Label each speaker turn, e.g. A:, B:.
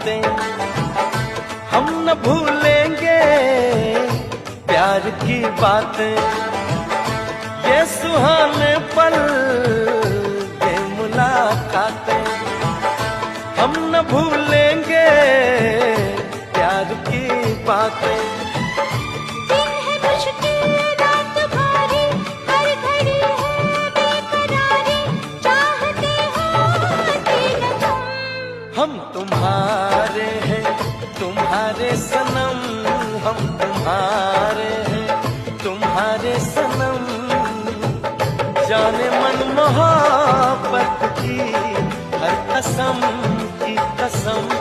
A: बातें, हम न भूलेंगे प्यार की बातें। ये सुहाने पल, ये मुलाकातें, हम न भूलेंगे प्यार की बातें।
B: दिन है मुश्किल, रात भारी, हर घड़ी है बेकरारी, चाहते होते न तुम।
A: हम तुम्हारे हैं, तुम्हारे सनम, हम तुम्हारे हैं, तुम्हारे सनम। जाने मन मोहब्बत की हर कसम की कसम।